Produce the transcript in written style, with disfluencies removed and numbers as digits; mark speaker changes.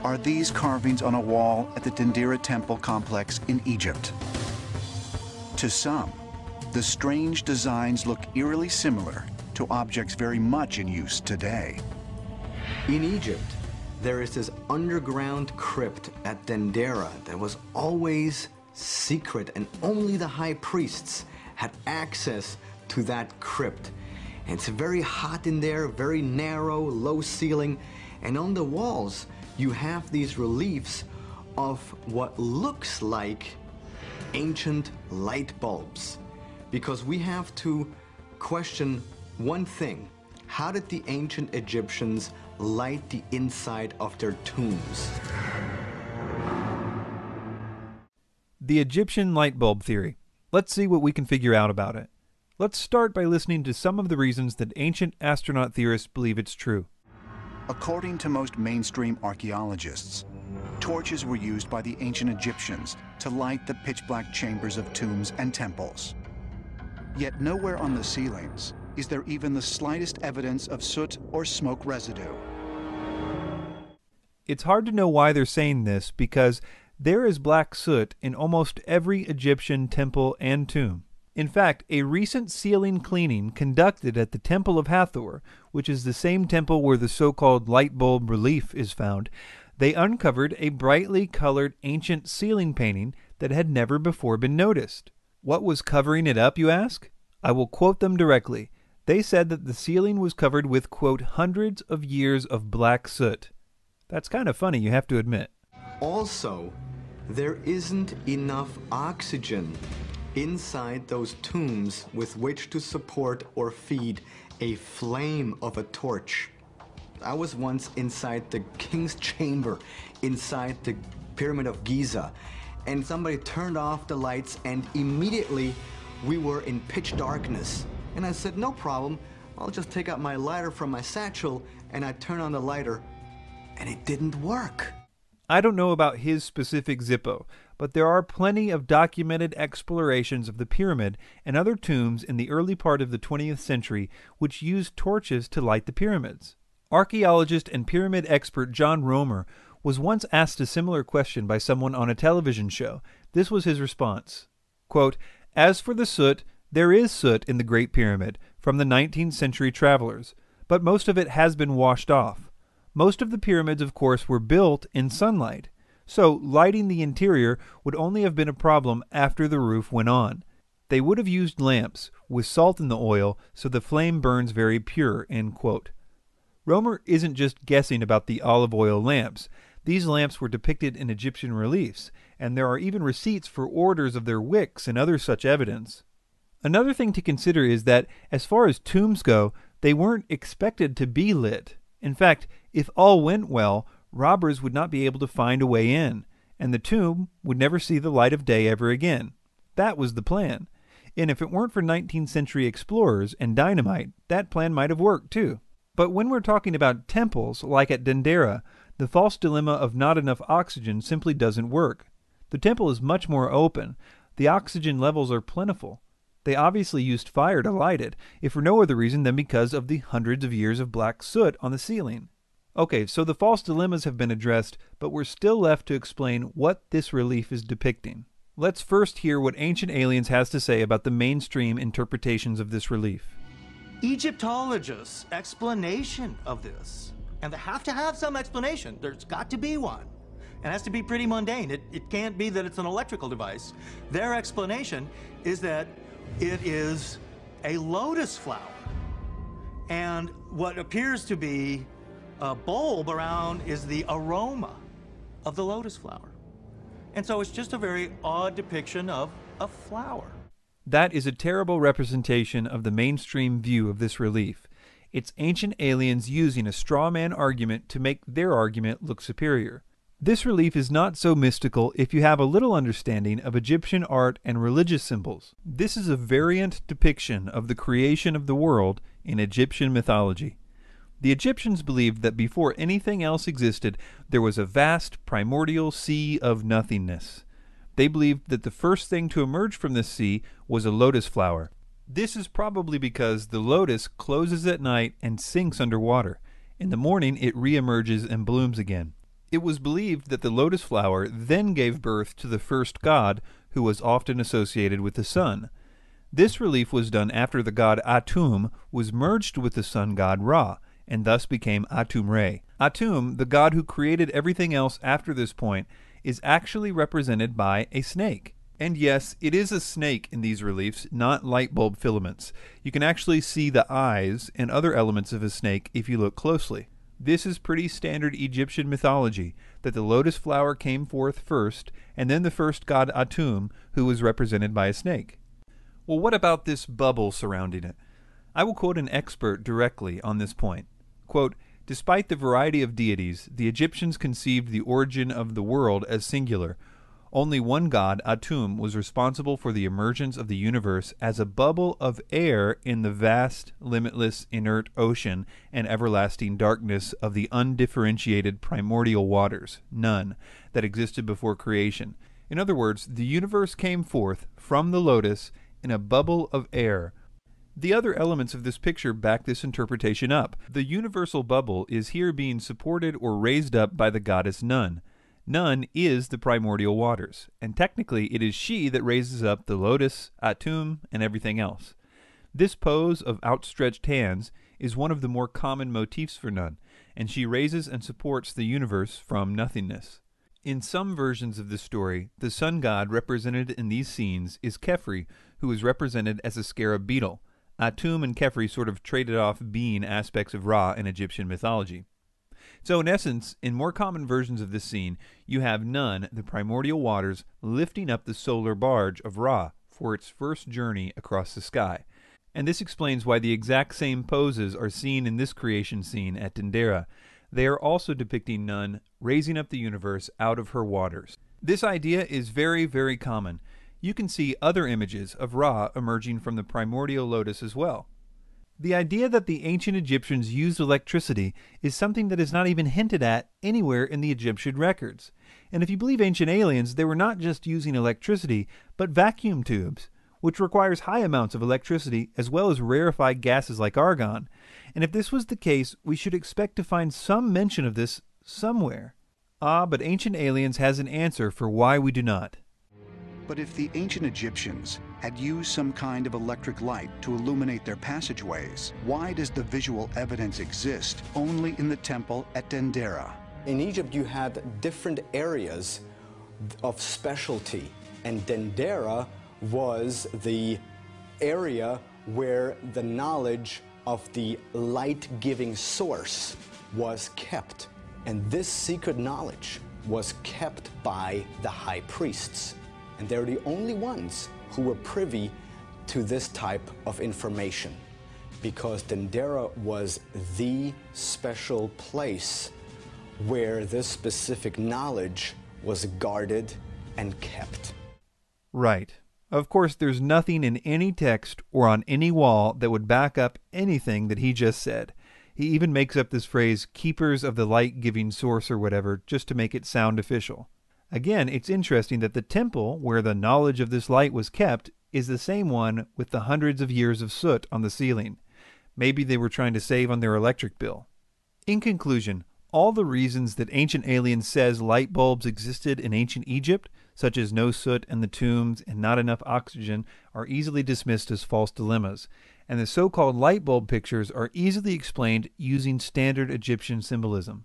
Speaker 1: are these carvings on a wall at the Dendera temple complex in Egypt. To some, the strange designs look eerily similar to objects very much in use today.
Speaker 2: In Egypt, there is this underground crypt at Dendera that was always secret, and only the high priests had access to that crypt. And it's very hot in there, very narrow, low ceiling, and on the walls you have these reliefs of what looks like ancient light bulbs. Because we have to question one thing: how did the ancient Egyptians light the inside of their tombs?
Speaker 3: The Egyptian light bulb theory. Let's see what we can figure out about it. Let's start by listening to some of the reasons that ancient astronaut theorists believe it's true.
Speaker 1: According to most mainstream archaeologists, torches were used by the ancient Egyptians to light the pitch-black chambers of tombs and temples. Yet nowhere on the ceilings is there even the slightest evidence of soot or smoke residue.
Speaker 3: It's hard to know why they're saying this, because there is black soot in almost every Egyptian temple and tomb. In fact, a recent ceiling cleaning conducted at the Temple of Hathor, which is the same temple where the so-called light bulb relief is found, they uncovered a brightly colored ancient ceiling painting that had never before been noticed. What was covering it up, you ask? I will quote them directly. They said that the ceiling was covered with, quote, hundreds of years of black soot. That's kind of funny, you have to admit.
Speaker 2: Also, there isn't enough oxygen inside those tombs with which to support or feed a flame of a torch. I was once inside the king's chamber, inside the Pyramid of Giza, and somebody turned off the lights, and immediately we were in pitch darkness. And I said, no problem, I'll just take out my lighter from my satchel, and I turn on the lighter, and it didn't work.
Speaker 3: I don't know about his specific Zippo, but there are plenty of documented explorations of the pyramid and other tombs in the early part of the 20th century which used torches to light the pyramids. Archaeologist and pyramid expert John Romer was once asked a similar question by someone on a television show. This was his response. Quote, "As for the soot, there is soot in the Great Pyramid from the 19th century travelers, but most of it has been washed off. Most of the pyramids, of course, were built in sunlight, so lighting the interior would only have been a problem after the roof went on. They would have used lamps with salt in the oil so the flame burns very pure," end quote. Romer isn't just guessing about the olive oil lamps. These lamps were depicted in Egyptian reliefs, and there are even receipts for orders of their wicks and other such evidence. Another thing to consider is that, as far as tombs go, they weren't expected to be lit. In fact, if all went well, robbers would not be able to find a way in, and the tomb would never see the light of day ever again. That was the plan. And if it weren't for 19th century explorers and dynamite, that plan might have worked too. But when we're talking about temples, like at Dendera, the false dilemma of not enough oxygen simply doesn't work. The temple is much more open. The oxygen levels are plentiful. They obviously used fire to light it, if for no other reason than because of the hundreds of years of black soot on the ceiling. Okay, so the false dilemmas have been addressed, but we're still left to explain what this relief is depicting. Let's first hear what Ancient Aliens has to say about the mainstream interpretations of this relief.
Speaker 4: Egyptologists' explanation of this, and they have to have some explanation. There's got to be one. It has to be pretty mundane. It can't be that it's an electrical device. Their explanation is that it is a lotus flower, and what appears to be a bulb around is the aroma of the lotus flower. And so it's just a very odd depiction of a flower.
Speaker 3: That is a terrible representation of the mainstream view of this relief. It's Ancient Aliens using a straw man argument to make their argument look superior. This relief is not so mystical if you have a little understanding of Egyptian art and religious symbols. This is a variant depiction of the creation of the world in Egyptian mythology. The Egyptians believed that before anything else existed, there was a vast primordial sea of nothingness. They believed that the first thing to emerge from this sea was a lotus flower. This is probably because the lotus closes at night and sinks underwater. In the morning, it reemerges and blooms again. It was believed that the lotus flower then gave birth to the first god, who was often associated with the sun. This relief was done after the god Atum was merged with the sun god Ra, and thus became Atum-Re. Atum, the god who created everything else after this point, is actually represented by a snake. And yes, it is a snake in these reliefs, not light bulb filaments. You can actually see the eyes and other elements of a snake if you look closely. This is pretty standard Egyptian mythology, that the lotus flower came forth first, and then the first god Atum, who was represented by a snake. Well, what about this bubble surrounding it? I will quote an expert directly on this point. Quote, "Despite the variety of deities, the Egyptians conceived the origin of the world as singular. Only one god, Atum, was responsible for the emergence of the universe as a bubble of air in the vast, limitless, inert ocean and everlasting darkness of the undifferentiated primordial waters, none, that existed before creation. In other words, the universe came forth from the lotus in a bubble of air." The other elements of this picture back this interpretation up. The universal bubble is here being supported or raised up by the goddess Nun. Nun is the primordial waters, and technically it is she that raises up the lotus, Atum, and everything else. This pose of outstretched hands is one of the more common motifs for Nun, and she raises and supports the universe from nothingness. In some versions of the story, the sun god represented in these scenes is Khepri, who is represented as a scarab beetle. Atum and Khepri sort of traded off being aspects of Ra in Egyptian mythology. So in essence, in more common versions of this scene, you have Nun, the primordial waters, lifting up the solar barge of Ra for its first journey across the sky. And this explains why the exact same poses are seen in this creation scene at Dendera. They are also depicting Nun raising up the universe out of her waters. This idea is very, very common. You can see other images of Ra emerging from the primordial lotus as well. The idea that the ancient Egyptians used electricity is something that is not even hinted at anywhere in the Egyptian records. And if you believe Ancient Aliens, they were not just using electricity, but vacuum tubes, which requires high amounts of electricity as well as rarefied gases like argon. And if this was the case, we should expect to find some mention of this somewhere. But Ancient Aliens has an answer for why we do not.
Speaker 1: But if the ancient Egyptians had used some kind of electric light to illuminate their passageways, why does the visual evidence exist only in the temple at Dendera?
Speaker 2: In Egypt, you had different areas of specialty, and Dendera was the area where the knowledge of the light-giving source was kept. And this secret knowledge was kept by the high priests. And they're the only ones who were privy to this type of information, because Dendera was the special place where this specific knowledge was guarded and kept.
Speaker 3: Right. Of course, there's nothing in any text or on any wall that would back up anything that he just said. He even makes up this phrase, keepers of the light-giving source or whatever, just to make it sound official. Again, it's interesting that the temple where the knowledge of this light was kept is the same one with the hundreds of years of soot on the ceiling. Maybe they were trying to save on their electric bill. In conclusion, all the reasons that Ancient Aliens says light bulbs existed in ancient Egypt, such as no soot in the tombs and not enough oxygen, are easily dismissed as false dilemmas, and the so-called light bulb pictures are easily explained using standard Egyptian symbolism.